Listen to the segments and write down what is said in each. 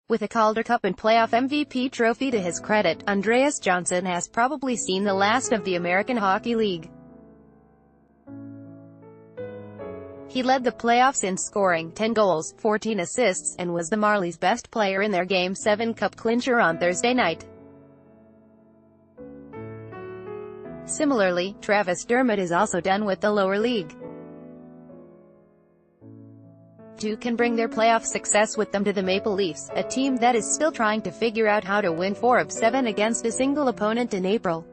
With a Calder Cup and playoff MVP trophy to his credit, Andreas Johnsson has probably seen the last of the American Hockey League. He led the playoffs in scoring 10 goals, 14 assists, and was the Marlies' best player in their Game 7 Cup clincher on Thursday night. Similarly, Travis Dermott is also done with the lower league. Two can bring their playoff success with them to the Maple Leafs, a team that is still trying to figure out how to win 4 of 7 against a single opponent in April.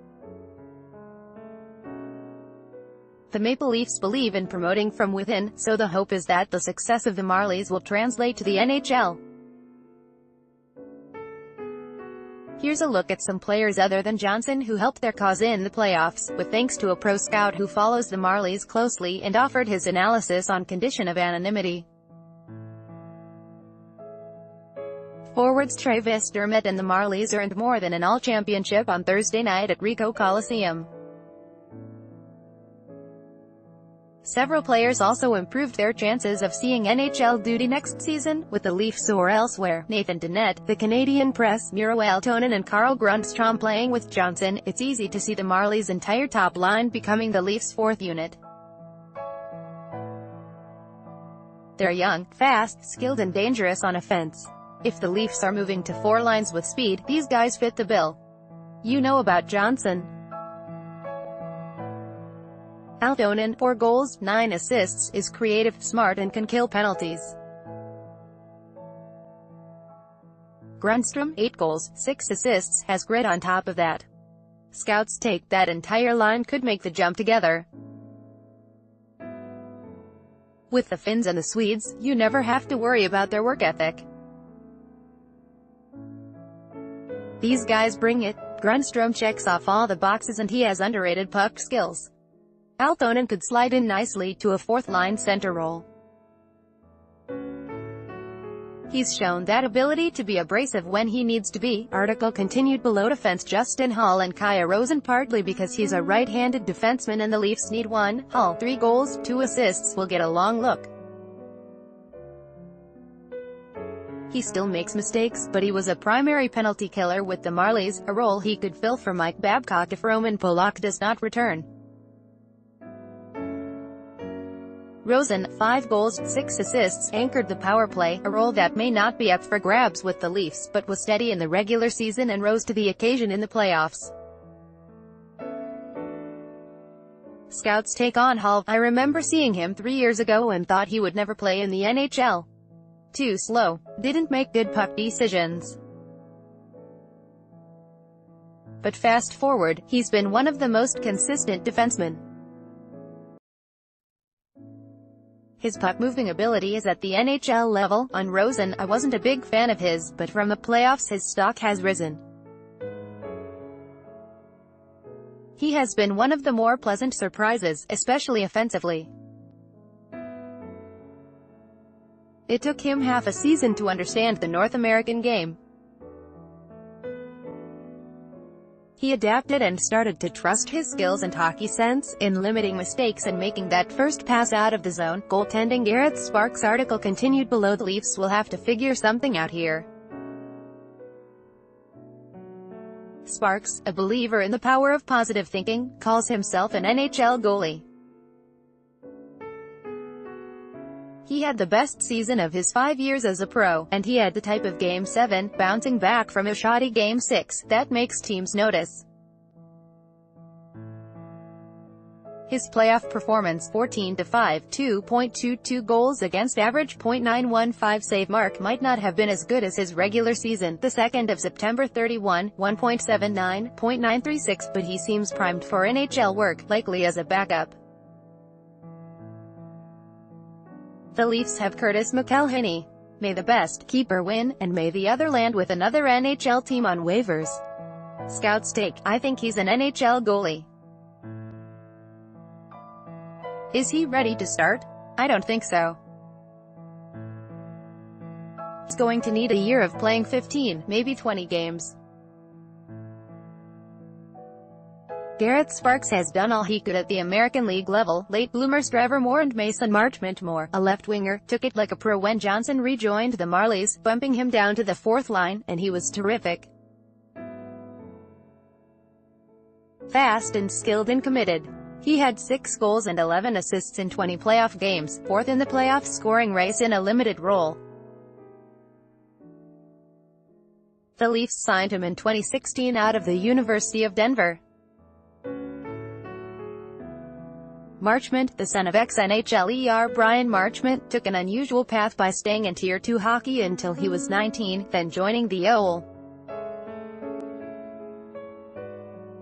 The Maple Leafs believe in promoting from within, so the hope is that the success of the Marlies will translate to the NHL. Here's a look at some players other than Johnsson who helped their cause in the playoffs, with thanks to a pro scout who follows the Marlies closely and offered his analysis on condition of anonymity. Forwards Travis Dermott and the Marlies earned more than an all-championship on Thursday night at Ricoh Coliseum. Several players also improved their chances of seeing NHL duty next season, with the Leafs or elsewhere. Nathan Dennett, the Canadian Press, Miro Aaltonen and Carl Grundstrom playing with Johnsson. It's easy to see the Marlies' entire top line becoming the Leafs' fourth unit. They're young, fast, skilled and dangerous on offense. If the Leafs are moving to 4 lines with speed, these guys fit the bill. You know about Johnsson. Aaltonen, 4 goals, 9 assists, is creative, smart and can kill penalties. Grundstrom, 8 goals, 6 assists, has grit on top of that. Scouts take that entire line could make the jump together. With the Finns and the Swedes, you never have to worry about their work ethic. These guys bring it. Grundstrom checks off all the boxes and he has underrated puck skills. Aaltonen could slide in nicely to a fourth-line center role. He's shown that ability to be abrasive when he needs to be. Article continued. Below defense, Justin Hull and Kaya Rosen, partly because he's a right-handed defenseman and the Leafs need one. Hull, 3 goals, 2 assists, will get a long look. He still makes mistakes, but he was a primary penalty killer with the Marlies, a role he could fill for Mike Babcock if Roman Polak does not return. Rosen, 5 goals, 6 assists, anchored the power play, a role that may not be up for grabs with the Leafs, but was steady in the regular season and rose to the occasion in the playoffs. Scouts take on Hull. I remember seeing him 3 years ago and thought he would never play in the NHL. Too slow. Didn't make good puck decisions. But fast forward, he's been one of the most consistent defensemen. His puck-moving ability is at the NHL level. On Rosen, I wasn't a big fan of his, but from the playoffs his stock has risen. He has been one of the more pleasant surprises, especially offensively. It took him half a season to understand the North American game. He adapted and started to trust his skills and hockey sense, in limiting mistakes and making that first pass out of the zone. Goaltending. Garrett Sparks' article continued. Below, the Leafs will have to figure something out here. Sparks, a believer in the power of positive thinking, calls himself an NHL goalie. He had the best season of his 5 years as a pro, and he had the type of Game 7, bouncing back from a shoddy Game 6, that makes teams notice. His playoff performance, 14-5, 2.22 goals against, average .915 save mark, might not have been as good as his regular season, the 2nd of September 31, 1.79, .936, but he seems primed for NHL work, likely as a backup. The Leafs have Curtis McElhinney. May the best keeper win, and may the other land with another NHL team on waivers. Scouts take. I think he's an NHL goalie. Is he ready to start? I don't think so. He's going to need a year of playing 15, maybe 20 games. Garrett Sparks has done all he could at the American League level. Late bloomers Trevor Moore and Mason Marchment, a left-winger, took it like a pro when Johnson rejoined the Marlies, bumping him down to the fourth line, and he was terrific. Fast and skilled and committed. He had 6 goals and 11 assists in 20 playoff games, fourth in the playoff scoring race in a limited role. The Leafs signed him in 2016 out of the University of Denver. Marchment, the son of ex-NHLer Brian Marchment, took an unusual path by staying in Tier 2 hockey until he was 19, then joining the OL.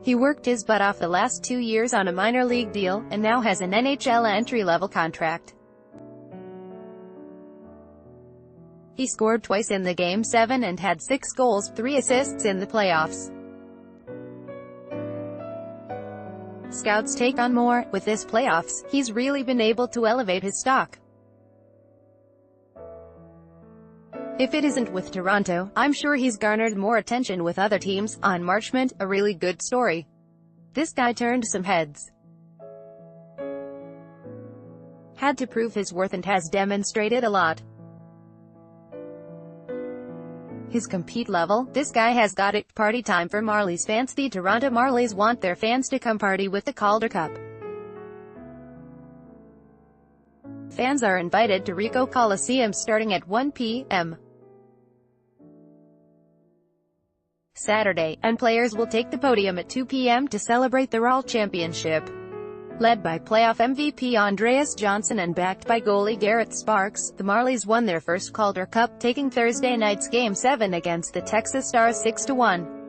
He worked his butt off the last 2 years on a minor league deal, and now has an NHL entry-level contract. He scored twice in the Game 7 and had 6 goals, 3 assists in the playoffs. Scouts take on Moore. With this playoffs, he's really been able to elevate his stock. If it isn't with Toronto, I'm sure he's garnered more attention with other teams. On Marchment, a really good story. This guy turned some heads. Had to prove his worth and has demonstrated a lot. His compete level, this guy has got it. Party time for Marlies fans. The Toronto Marlies want their fans to come party with the Calder Cup. Fans are invited to Ricoh Coliseum starting at 1 p.m. Saturday, and players will take the podium at 2 p.m. to celebrate the RAL Championship. Led by playoff MVP Andreas Johnson and backed by goalie Garrett Sparks, the Marlies won their first Calder Cup, taking Thursday night's Game 7 against the Texas Stars 6-1.